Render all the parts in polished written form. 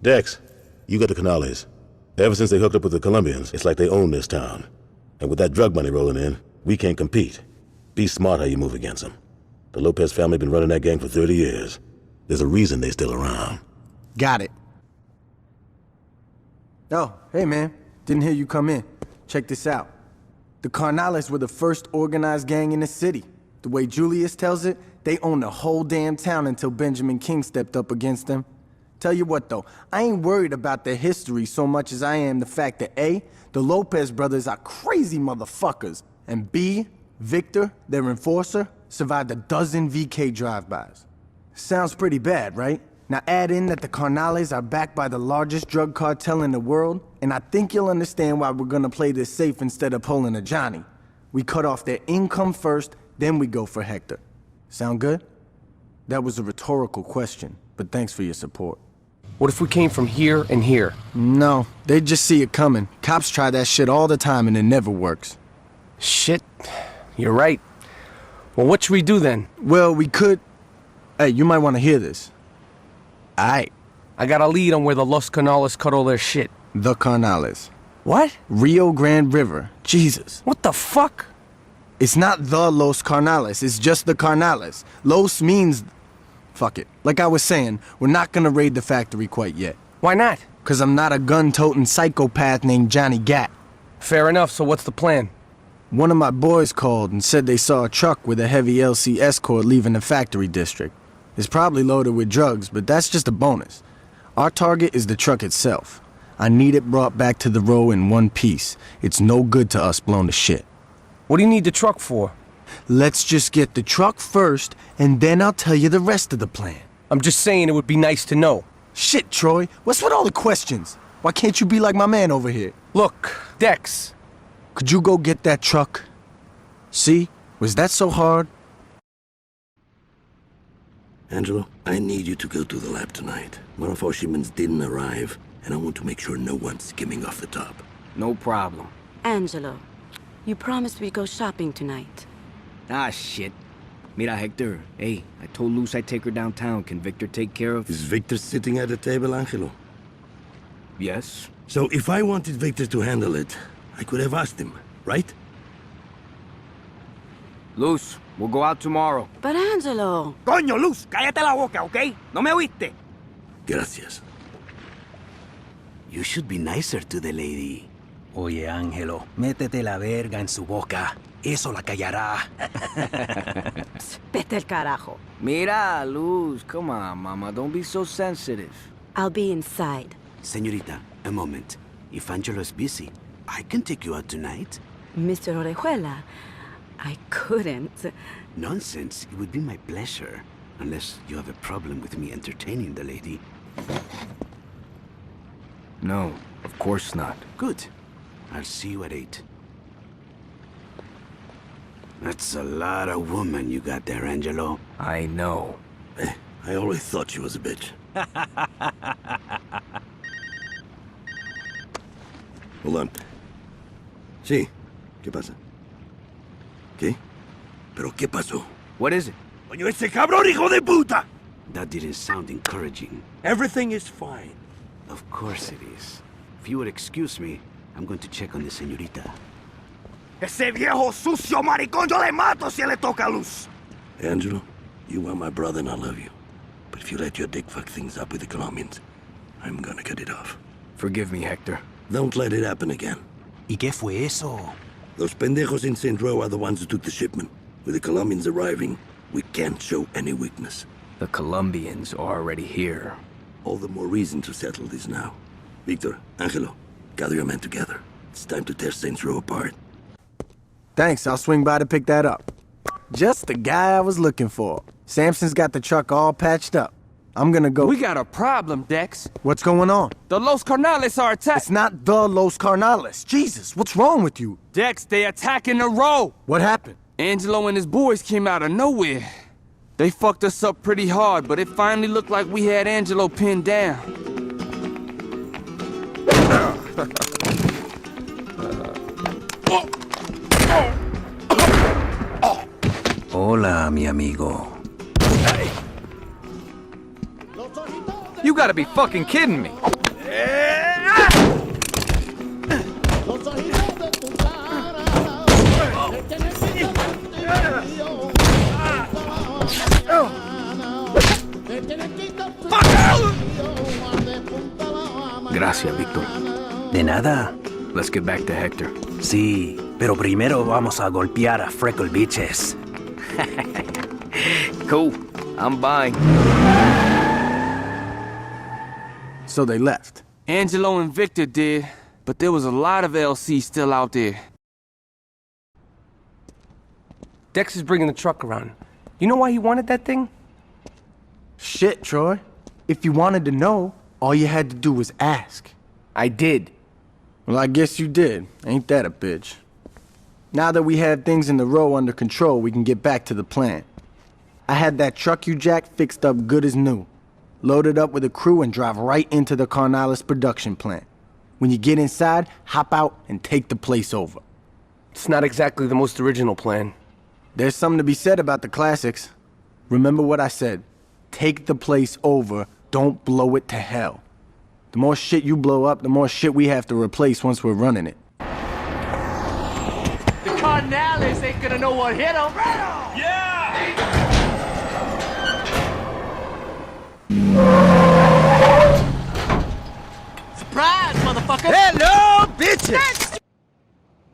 Dex, you got the Carnales. Ever since they hooked up with the Columbians, it's like they own this town. And with that drug money rolling in, we can't compete. Be smart how you move against them. The Lopez family been running that gang for 30 years. There's a reason they still around. Got it. Oh, hey man. Didn't hear you come in. Check this out. The Carnales were the first organized gang in the city. The way Julius tells it, they owned the whole damn town until Benjamin King stepped up against them. Tell you what though, I ain't worried about their history so much as I am the fact that A, the Lopez brothers are crazy motherfuckers, and B, Victor, their enforcer, survived a dozen VK drive-bys. Sounds pretty bad, right? Now add in that the Carnales are backed by the largest drug cartel in the world, and I think you'll understand why we're gonna play this safe instead of pulling a Johnny. We cut off their income first, then we go for Hector. Sound good? That was a rhetorical question, but thanks for your support. What if we came from here and here? No, they just see it coming. Cops try that shit all the time and it never works. Shit, you're right. Well, what should we do then? Well, we could... Hey, you might want to hear this. Aight. I got a lead on where the Los Carnales cut all their shit. The Carnales. What? Rio Grande River. Jesus. What the fuck? It's not the Los Carnales, it's just the Carnales. Los means... Fuck it. Like I was saying, we're not gonna raid the factory quite yet. Why not? 'Cause I'm not a gun-toting psychopath named Johnny Gat. Fair enough, so what's the plan? One of my boys called and said they saw a truck with a heavy LC escort leaving the factory district. It's probably loaded with drugs, but that's just a bonus. Our target is the truck itself. I need it brought back to the row in one piece. It's no good to us blown to shit. What do you need the truck for? Let's just get the truck first, and then I'll tell you the rest of the plan. I'm just saying it would be nice to know. Shit, Troy, what's with all the questions? Why can't you be like my man over here? Look, Dex. Could you go get that truck? See? Was that so hard? Angelo, I need you to go to the lab tonight. One of our shipments didn't arrive, and I want to make sure no one's skimming off the top. No problem. Angelo, you promised we'd go shopping tonight. Ah, shit. Mira, Hector. Hey, I told Luz I'd take her downtown. Can Victor take care of... Is Victor sitting at the table, Angelo? Yes. So if I wanted Victor to handle it, I could have asked him, right? Luz, we'll go out tomorrow. But Angelo... Coño, Luz, cállate la boca, ¿ok? ¿No me oíste? Gracias. You should be nicer to the lady. Oye, Ángelo, métete la verga en su boca. Eso la callará. Vete el carajo. Mira, Luz, come on, mama. Don't be so sensitive. I'll be inside. Señorita, a moment. If Angelo is busy, I can take you out tonight. Mr. Orejuela, I couldn't. Nonsense. It would be my pleasure. Unless you have a problem with me entertaining the lady. No, of course not. Good. I'll see you at 8. That's a lot of woman you got there, Angelo. I know. I always thought she was a bitch. Hold on. Sí, ¿qué pasa? ¿Qué? ¿Pero qué pasó? What is it? Coño, ese cabrón hijo de puta! That didn't sound encouraging. Everything is fine. Of course it is. If you would excuse me, I'm going to check on the señorita. Ese viejo sucio maricón, yo le mato si le toca luz. Angelo, you are my brother and I love you. But if you let your dick fuck things up with the Colombians, I'm gonna cut it off. Forgive me, Hector. Don't let it happen again. ¿Y qué fue eso? Those pendejos in St. Row are the ones who took the shipment. With the Colombians arriving, we can't show any weakness. The Columbians are already here. All the more reason to settle this now. Victor, Angelo, gather your men together. It's time to tear Saints Row apart. Thanks, I'll swing by to pick that up. Just the guy I was looking for. Samson's got the truck all patched up. I'm gonna go... We got a problem, Dex. What's going on? The Los Carnales are attacking. It's not the Los Carnales. Jesus, what's wrong with you? Dex, they attacking the row. What happened? Angelo and his boys came out of nowhere. They fucked us up pretty hard, but it finally looked like we had Angelo pinned down. Hola, mi amigo. You gotta be fucking kidding me. Gracias, Victor. De nada. Let's get back to Hector. Sí, pero primero vamos a golpear a Freckle Bitches. Cool. I'm buying. So they left. Angelo and Victor did, but there was a lot of LC still out there. Dex is bringing the truck around. You know why he wanted that thing? Shit, Troy. If you wanted to know, all you had to do was ask. I did. Well, I guess you did. Ain't that a bitch? Now that we have things in the row under control, we can get back to the plan. I had that truck you jacked fixed up good as new. Load it up with a crew and drive right into the Carnales production plant. When you get inside, hop out and take the place over. It's not exactly the most original plan. There's something to be said about the classics. Remember what I said. Take the place over, don't blow it to hell. The more shit you blow up, the more shit we have to replace once we're running it. The Carnales ain't gonna know what hit them. Surprise, motherfucker! Hello, bitches!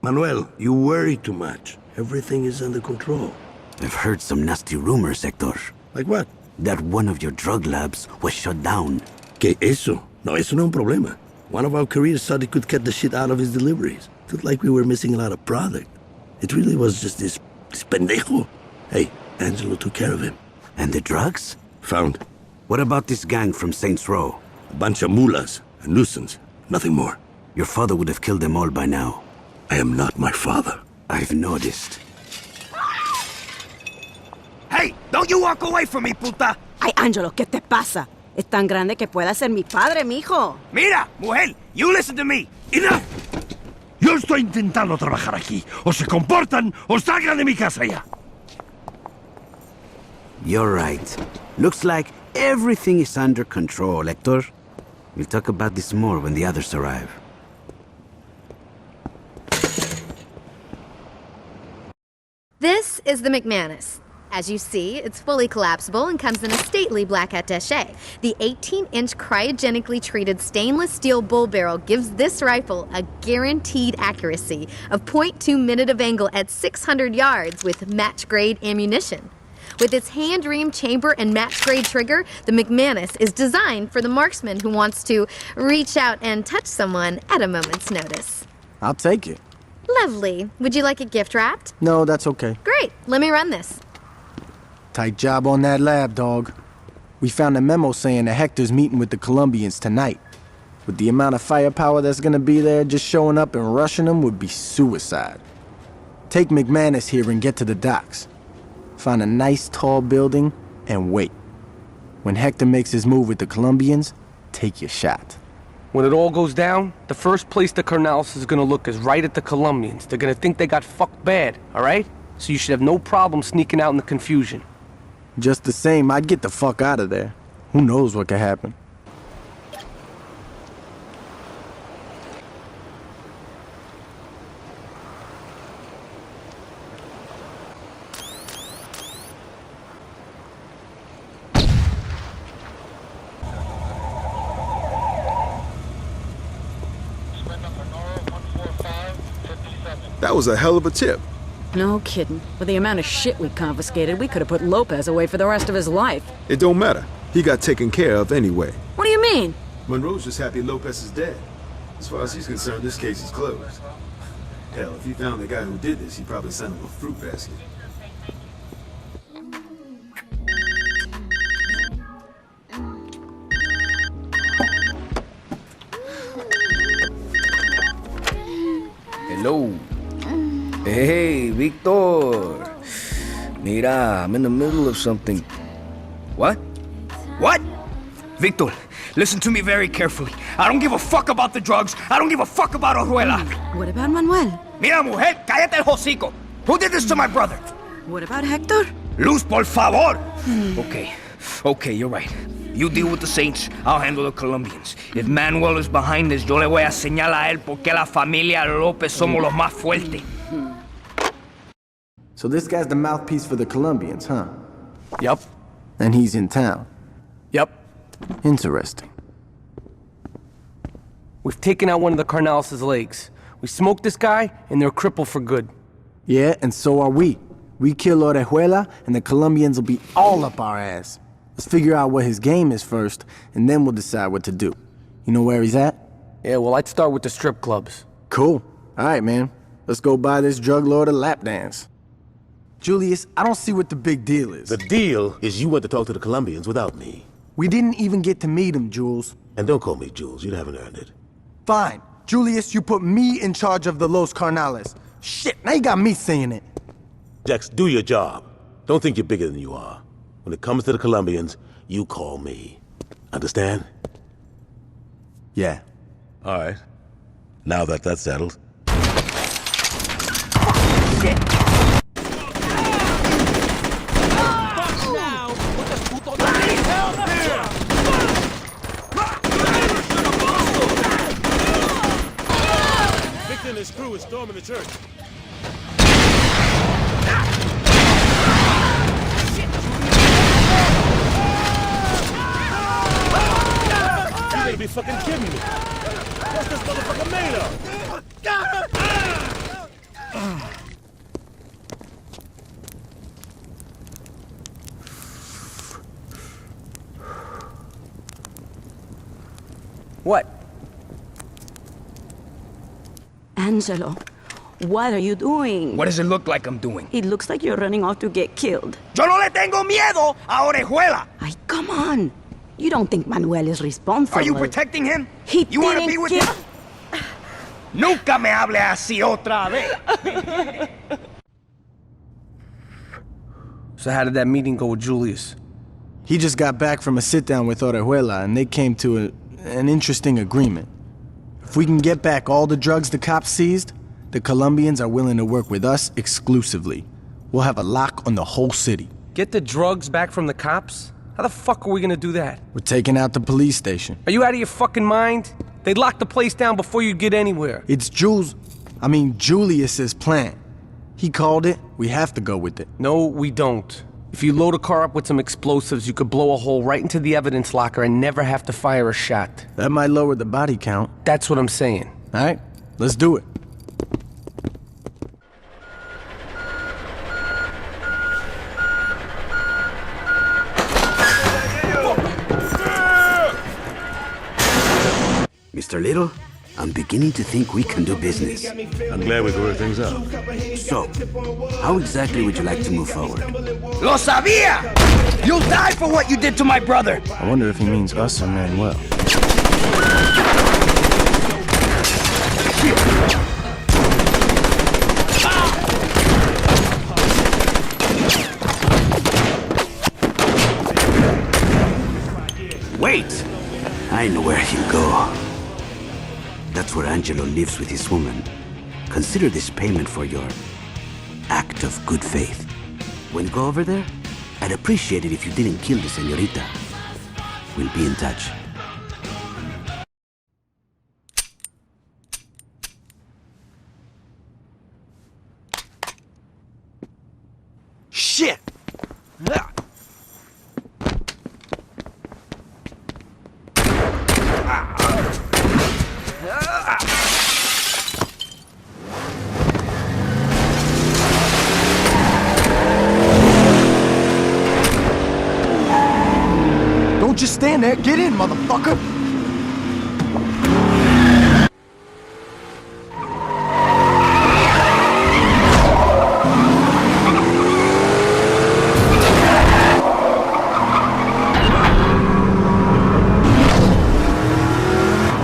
Manuel, you worry too much. Everything is under control. I've heard some nasty rumors, Hector. Like what? That one of your drug labs was shut down. ¿Qué eso? No, eso no es un problema. One of our careers thought he could cut the shit out of his deliveries. Felt like we were missing a lot of product. It really was just this pendejo. Hey, Angelo took care of him. And the drugs? Found What about this gang from Saints Row? a bunch of mulas, a nuisance, nothing more. Your father would have killed them all by now. I am not my father. I've noticed. Hey, don't you walk away from me, puta! Ay, Angelo, ¿qué te pasa? Es tan grande que pueda ser mi padre, mijo. Mira, mujer, you listen to me. Enough! Yo estoy intentando trabajar aquí. O se comportan o salgan de mi casa ya. You're right. Looks like everything is under control, Hector. We'll talk about this more when the others arrive. This is the McManus. As you see, it's fully collapsible and comes in a stately black attaché. The 18-inch cryogenically treated stainless steel bull barrel gives this rifle a guaranteed accuracy of .2 minute of angle at 600 yards with match-grade ammunition. With its hand-reamed chamber and match-grade trigger, the McManus is designed for the marksman who wants to reach out and touch someone at a moment's notice. I'll take it. Lovely. Would you like it gift-wrapped? No, that's okay. Great. Let me run this. Tight job on that lab, dog. We found a memo saying that Hector's meeting with the Columbians tonight. With the amount of firepower that's gonna be there, just showing up and rushing them would be suicide. Take McManus here and get to the docks. Find a nice tall building and wait. When Hector makes his move with the Columbians, take your shot. When it all goes down, the first place the Carnales is gonna look is right at the Columbians. They're gonna think they got fucked bad, all right? So you should have no problem sneaking out in the confusion. Just the same, I'd get the fuck out of there. Who knows what could happen? That was a hell of a tip. No kidding. With the amount of shit we confiscated, we could have put Lopez away for the rest of his life. It don't matter. He got taken care of anyway. What do you mean? Monroe's just happy Lopez is dead. As far as he's concerned, this case is closed. Hell, if he found the guy who did this, he'd probably send him a fruit basket. Hello. Hey, Victor. Mira, I'm in the middle of something. What? What? Victor, listen to me very carefully. I don't give a fuck about the drugs. I don't give a fuck about Orjuela. What about Manuel? Mira, mujer, cállate el hocico. Who did this to my brother? What about Hector? Luz, por favor. Okay, you're right. You deal with the Saints, I'll handle the Columbians. If Manuel is behind this, yo le voy a señalar a él porque la familia Lopez somos los más fuertes. So this guy's the mouthpiece for the Columbians, huh? Yup. And he's in town. Yup. Interesting. We've taken out one of the Carnales' legs. We smoked this guy, and they're crippled for good. Yeah, and so are we. We kill Orejuela, and the Colombians will be all up our ass. Let's figure out what his game is first, and then we'll decide what to do. You know where he's at? Yeah, well, I'd start with the strip clubs. Cool. All right, man. Let's go buy this drug lord a lap dance. Julius, I don't see what the big deal is. The deal is you went to talk to the Colombians without me. We didn't even get to meet him, Jules. And don't call me Jules, you haven't earned it. Fine. Julius, you put me in charge of the Los Carnales. Shit, now you got me saying it. Jax, do your job. Don't think you're bigger than you are. When it comes to the Colombians, you call me. Understand? Yeah. All right. Now that that's settled. Victor and his crew is storming the church. You gotta be fucking kidding me. What's this motherfucker made of? What? Angelo, what are you doing? What does it look like I'm doing? It looks like you're running off to get killed. Yo no le tengo miedo a Orejuela! Ay, come on. You don't think Manuel is responsible. Are you protecting him? You want to be with him? Nunca me hable así otra vez. So how did that meeting go with Julius? He just got back from a sit-down with Orejuela, and they came to an interesting agreement. If we can get back all the drugs the cops seized, the Colombians are willing to work with us exclusively. We'll have a lock on the whole city. Get the drugs back from the cops? How the fuck are we gonna do that? We're taking out the police station. Are you out of your fucking mind? They'd lock the place down before you get anywhere. It's Julius's plan. He called it, we have to go with it. No, we don't. If you load a car up with some explosives, you could blow a hole right into the evidence locker and never have to fire a shot. That might lower the body count. That's what I'm saying. All right, let's do it. Mr. Little, I'm beginning to think we can do business. I'm glad we can work things out. So, how exactly would you like to move forward? Lo sabía! You'll die for what you did to my brother! I wonder if he means us or Manuel. Wait! I know where he'll go. That's where Angelo lives with his woman. Consider this payment for your act of good faith. When you go over there, I'd appreciate it if you didn't kill the señorita. We'll be in touch. Shit! Don't just stand there. Get in, motherfucker!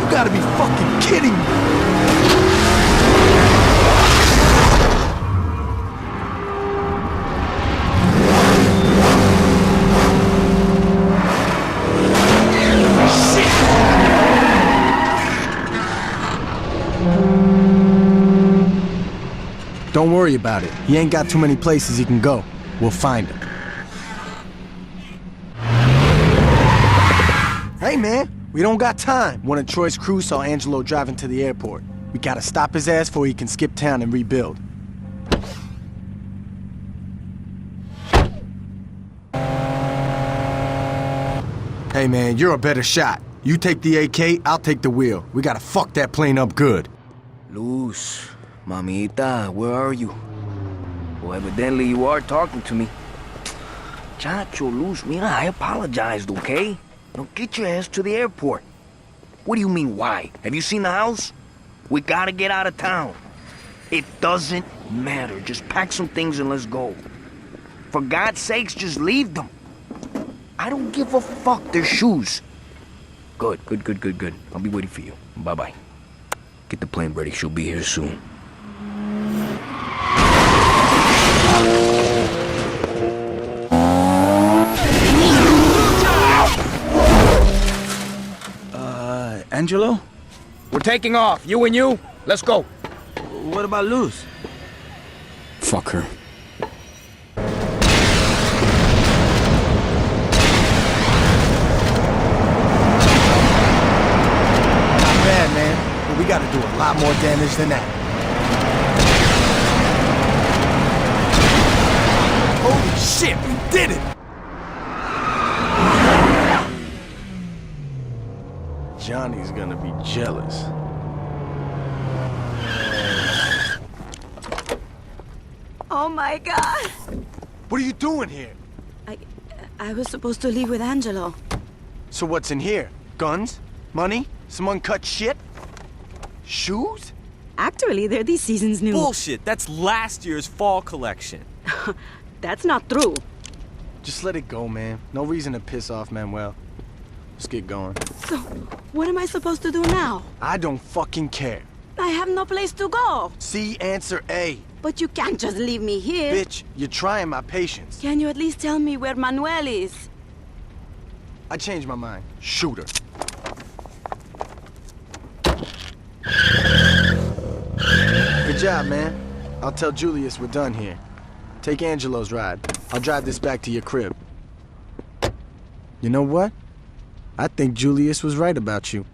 You gotta be fucking kidding me! Don't worry about it. He ain't got too many places he can go. We'll find him. Hey, man. We don't got time. One of Troy's crew saw Angelo driving to the airport. We gotta stop his ass before he can skip town and rebuild. Hey, man, you're a better shot. You take the AK, I'll take the wheel. We gotta fuck that plane up good. Luz, mamita, where are you? Well, evidently you are talking to me. Chacho, Luz, mira, I apologized, okay? Now get your ass to the airport. What do you mean, why? Have you seen the house? We gotta get out of town. It doesn't matter. Just pack some things and let's go. For God's sakes, just leave them. I don't give a fuck. They're shoes. Good. I'll be waiting for you. Bye-bye. Get the plane ready. She'll be here soon. Angelo? We're taking off. You and you. Let's go. What about Luz? Fuck her. Not bad, man. But we gotta do a lot more damage than that. Holy shit, we did it! Johnny's gonna be jealous. Oh my God! What are you doing here? I was supposed to leave with Angelo. So what's in here? Guns? Money? Some uncut shit? Shoes? Actually, they're this season's new. Bullshit, that's last year's fall collection. That's not true. Just let it go, man. No reason to piss off Manuel. Let's get going. So, what am I supposed to do now? I don't fucking care. I have no place to go. C, answer A. But you can't just leave me here. Bitch, you're trying my patience. Can you at least tell me where Manuel is? I changed my mind. Shoot her. Good job, man. I'll tell Julius we're done here. Take Angelo's ride. I'll drive this back to your crib. You know what? I think Julius was right about you.